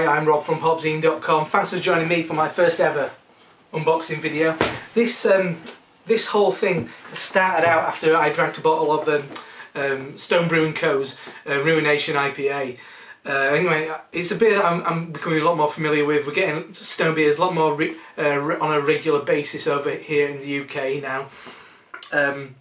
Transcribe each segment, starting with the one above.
Hi, I'm Rob from HopZine.com. Thanks for joining me for my first ever unboxing video. This whole thing started out after I drank a bottle of Stone Brewing Co.'s Ruination IPA. Anyway, it's a beer that I'm becoming a lot more familiar with. We're getting Stone beers a lot more on a regular basis over here in the UK now. And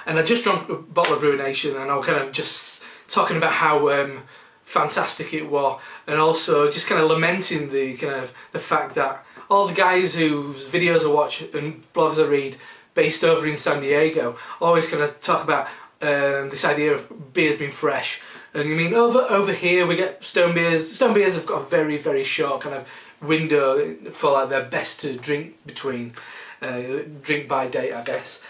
I just drank a bottle of Ruination, and I was kind of just talking about how fantastic it was, and also just kind of lamenting the fact that all the guys whose videos I watch and blogs I read based over in San Diego always kind of talk about this idea of beers being fresh. And you mean over here we get Stone beers. Stone beers have got a very, very short kind of window for like their best to drink between, drink by date, I guess.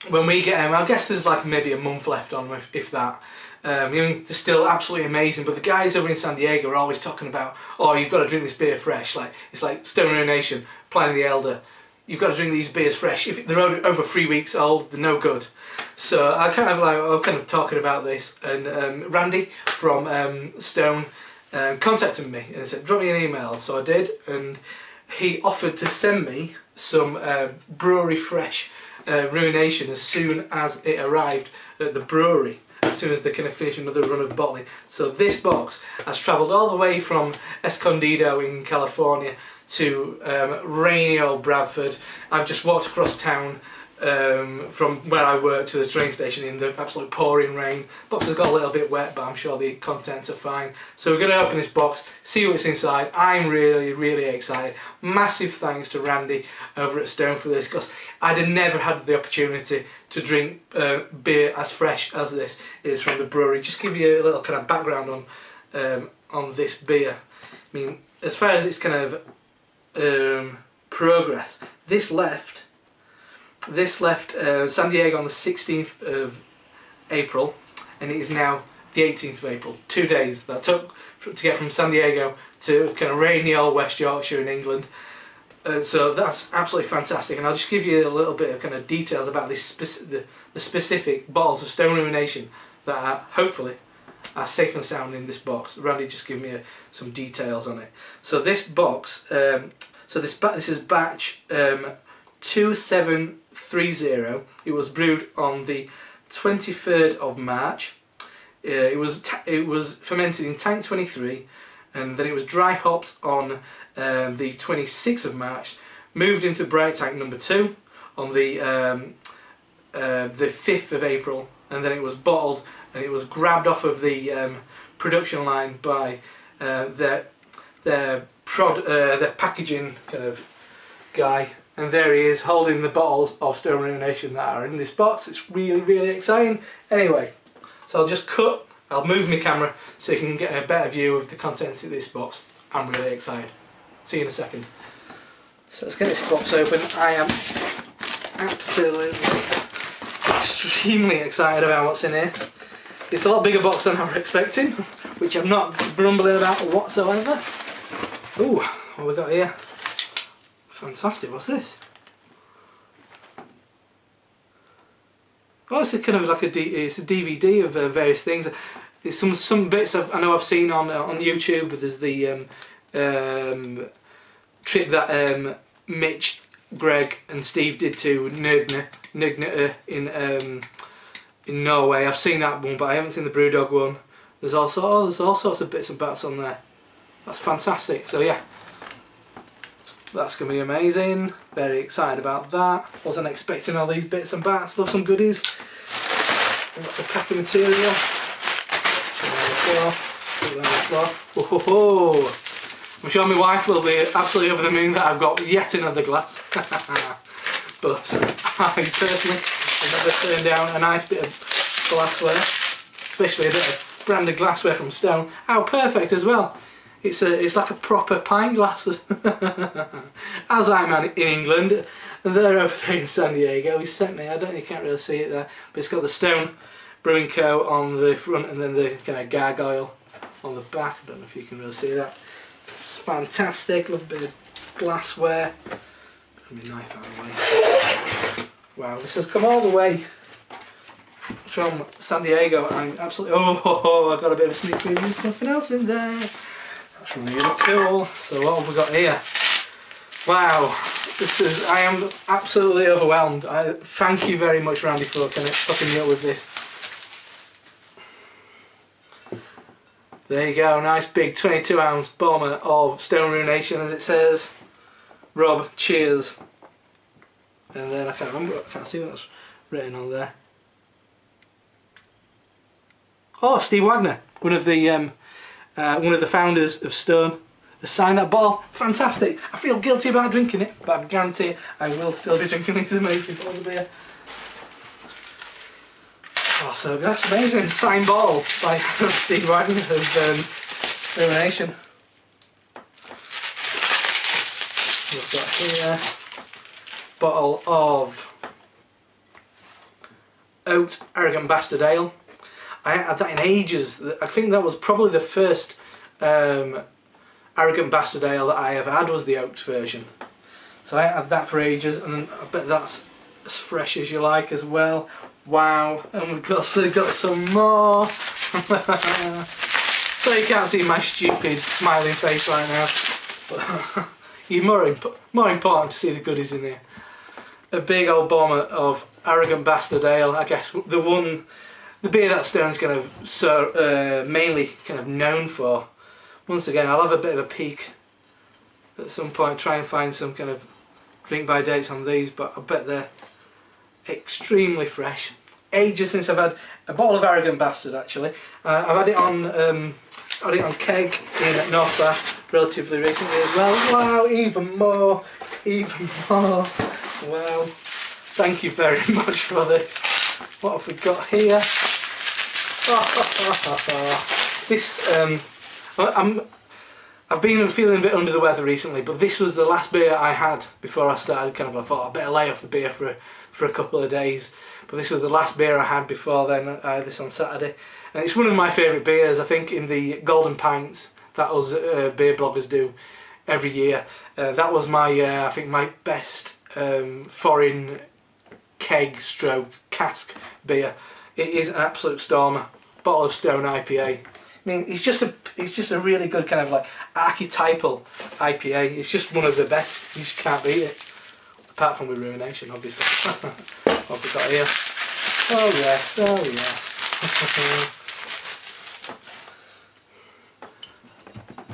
When we get them, I guess there's like maybe a month left on them, if that. I mean, they're still absolutely amazing, but the guys over in San Diego are always talking about, oh, you've got to drink this beer fresh. Like it's like Stone Ruination, Pliny the Elder. You've got to drink these beers fresh. If they're over 3 weeks old, they're no good. So I'm kind of talking about this, and Randy from Stone contacted me and said, drop me an email. So I did, and he offered to send me some brewery fresh Ruination as soon as it arrived at the brewery, as soon as they can finish another run of bottling. So this box has travelled all the way from Escondido in California to rainy old Bradford. I've just walked across town from where I work to the train station in the absolute pouring rain. Box has got a little bit wet, but I'm sure the contents are fine. So we're going to open this box, see what's inside. I'm really, really excited. Massive thanks to Randy over at Stone for this, because I'd have never had the opportunity to drink beer as fresh as this is from the brewery. Just give you a little kind of background on this beer. I mean, as far as its kind of progress, this left San Diego on the 16th of April, and it is now the 18th of April. 2 days that took to get from San Diego to kind of rainy old West Yorkshire in England. So that's absolutely fantastic, and I'll just give you a little bit of kind of details about this the specific bottles of Stone Ruination that are hopefully are safe and sound in this box. Randy just gave me some details on it. So this box, this is batch 2730. It was brewed on the 23rd of March. It was fermented in tank 23, and then it was dry hopped on the 26th of March. Moved into bright tank number 2 on the 5th of April, and then it was bottled, and it was grabbed off of the production line by their packaging kind of guy, and there he is holding the bottles of Stone Ruination that are in this box. It's really, really exciting. Anyway, so I'll move my camera so you can get a better view of the contents of this box. I'm really excited. See you in a second. So let's get this box open. I am absolutely extremely excited about what's in here. It's a lot bigger box than I was expecting, which I'm not grumbling about whatsoever. Ooh, what have we got here? Fantastic, what's this? Oh, it's a kind of like it's a DVD of various things. It's some bits I know I've seen on YouTube. There's the trip that Mitch, Greg and Steve did to Nugna in Norway. I've seen that one, but I haven't seen the Brewdog one. There's all sorts of bits and bats on there. That's fantastic. So yeah, that's going to be amazing. Very excited about that. Wasn't expecting all these bits and bats. Love some goodies. Lots of packing material. Whoa. I'm sure my wife will be absolutely over the moon that I've got yet another glass. But I personally have never turned down a nice bit of glassware, especially a bit of branded glassware from Stone. How perfect as well. It's like a proper pint glass. As I'm in England, they're over there in San Diego. He sent me, you can't really see it there, but it's got the Stone Brewing Co. on the front and then the kind of gargoyle on the back. I don't know if you can really see that. It's fantastic. Love a bit of glassware. Put my knife out of the way. Wow, this has come all the way from San Diego. I'm absolutely, I've got a bit of a sneak preview of something else in there. That's really cool. So what have we got here? Wow, I am absolutely overwhelmed. Thank you very much, Randy, for hooking me up with this. There you go, nice big 22-ounce bomber of Stone Ruination, as it says. Rob, cheers. And then I can't see what's written on there. Oh, Steve Wagner, one of the founders of Stone, has signed that bottle. Fantastic. I feel guilty about drinking it, but I guarantee I will still be drinking these amazing bottles of beer. Oh, so that's amazing. Signed bottle by Steve Wagner of Ruination. We've got here bottle of Oat Arrogant Bastard Ale. I haven't had that in ages. I think that was probably the first Arrogant Bastard Ale that I ever had, was the oat version. So I haven't had that for ages, and I bet that's as fresh as you like as well. Wow, and we've also got some more. So you can't see my stupid smiling face right now, but you're more important to see the goodies in there. A big old bomber of Arrogant Bastard Ale. I guess the beer that Stone's kind of mainly kind of known for. Once again, I'll have a bit of a peek at some point, try and find some kind of drink by dates on these, but I bet they're extremely fresh. Ages since I've had a bottle of Arrogant Bastard, actually. I've had it on keg in North Bath relatively recently as well. Wow, even more. Wow, thank you very much for this. What have we got here? This I've been feeling a bit under the weather recently, but this was the last beer I had before I started. I thought I'd better lay off the beer for a couple of days. But this was the last beer I had before then. I had this on Saturday, and it's one of my favourite beers. I think in the Golden Pints that us beer bloggers do every year. That was my I think my best foreign keg stroke cask beer. It is an absolute stormer. Bottle of Stone IPA. I mean, it's just a really good kind of like archetypal IPA. It's just one of the best. You just can't beat it. Apart from with Ruination, obviously. What have we got here? Oh yes, oh yes.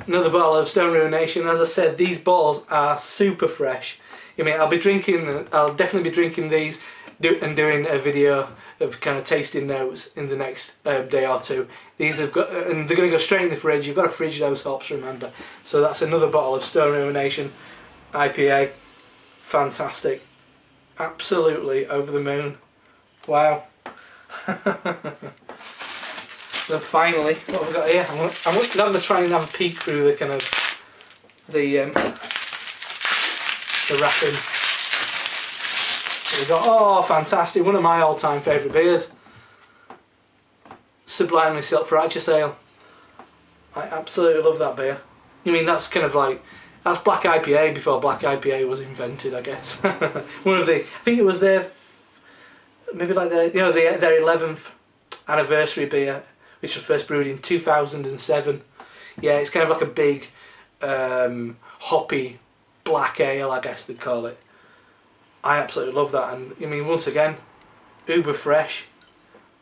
Another bottle of Stone Ruination. As I said, these bottles are super fresh. I mean, I'll definitely be drinking these and doing a video of kind of tasting notes in the next day or two. These have got, and they're going to go straight in the fridge. You've got to fridge those hops, remember. So that's another bottle of Stone Ruination IPA. Fantastic. Absolutely over the moon. Wow. So finally, what have we got here? I'm going to try and have a peek through the kind of the wrapping. So we got, oh fantastic, one of my all-time favourite beers. Sublimely Self-Righteous Ale. I absolutely love that beer. You mean that's kind of like, that's Black IPA before Black IPA was invented, I guess. One of the, I think it was their, maybe like their 11th anniversary beer, which was first brewed in 2007. Yeah, it's kind of like a big hoppy black ale, I guess they'd call it. I absolutely love that, and I mean, once again, uber fresh.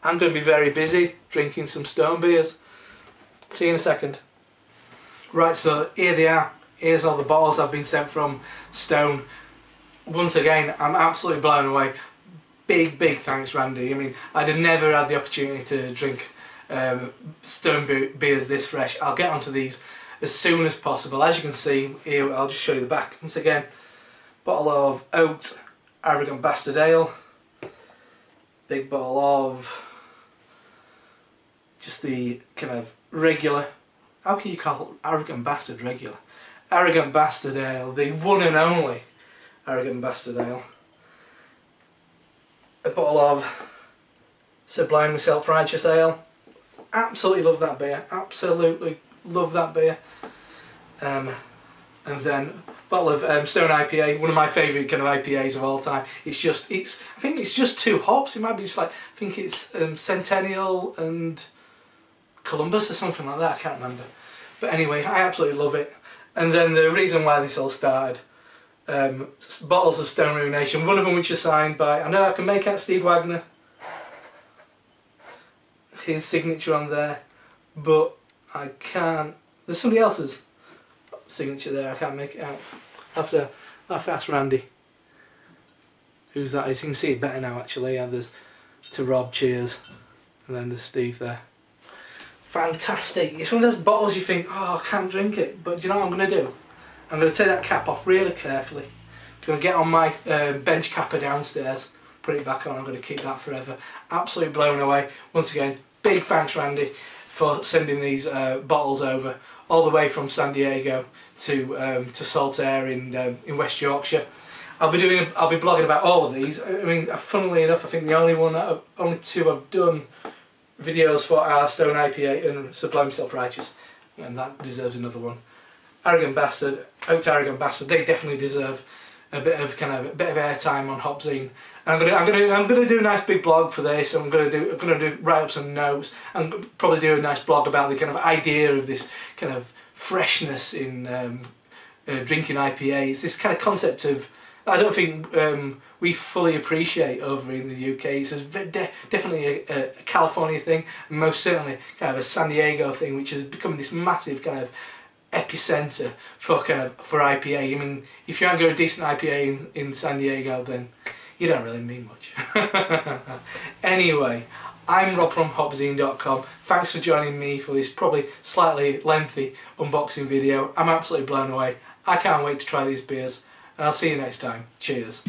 I'm going to be very busy drinking some Stone beers. See you in a second. Right, so here they are. Here's all the bottles I've been sent from Stone. Once again, I'm absolutely blown away. Big thanks, Randy. I mean, I'd have never had the opportunity to drink Stone beers this fresh. I'll get onto these as soon as possible. As you can see here, I'll just show you the back. Once again, bottle of Oat Arrogant Bastard Ale. Big bottle of just the kind of regular, how can you call it Arrogant Bastard regular? Arrogant Bastard Ale, the one and only Arrogant Bastard Ale. A bottle of Sublimely Self-Righteous Ale. Absolutely love that beer. Absolutely love that beer. And then a bottle of Stone IPA, one of my favourite kind of IPAs of all time. I think it's just two hops. It might be just like, I think it's Centennial and Columbus or something like that. I can't remember. But anyway, I absolutely love it. And then the reason why this all started, bottles of Stone Ruination, one of them which is signed by, I know I can make out Steve Wagner, his signature on there, but I can't, there's somebody else's signature there, I can't make it out. I'll have to ask Randy whose that is. You can see it better now actually. Yeah, there's to Rob, cheers, and then there's Steve there. Fantastic. It's one of those bottles you think, oh, I can't drink it, but do you know what I'm going to do? I'm going to take that cap off really carefully. I'm going to get on my bench capper downstairs, put it back on. I'm going to keep that forever. Absolutely blown away. Once again, big thanks Randy for sending these bottles over all the way from San Diego to Saltaire in West Yorkshire. I'll be blogging about all of these. I mean, funnily enough, I think the only two I've done videos for are Stone IPA and Sublime Self-Righteous, and that deserves another one. Arrogant Bastard, Out Arrogant Bastard, they definitely deserve a bit of airtime on HopZine. And I'm gonna do a nice big blog for this. I'm gonna write up some notes and probably do a nice blog about the kind of idea of this kind of freshness in drinking IPAs. This kind of concept of, I don't think we fully appreciate over in the UK. It's definitely a California thing, and most certainly kind of a San Diego thing, which has become this massive kind of epicenter for IPA. I mean, if you aren't got a decent IPA in San Diego, then you don't really mean much. Anyway, I'm Rob from HopZine.com. Thanks for joining me for this probably slightly lengthy unboxing video. I'm absolutely blown away. I can't wait to try these beers, and I'll see you next time. Cheers.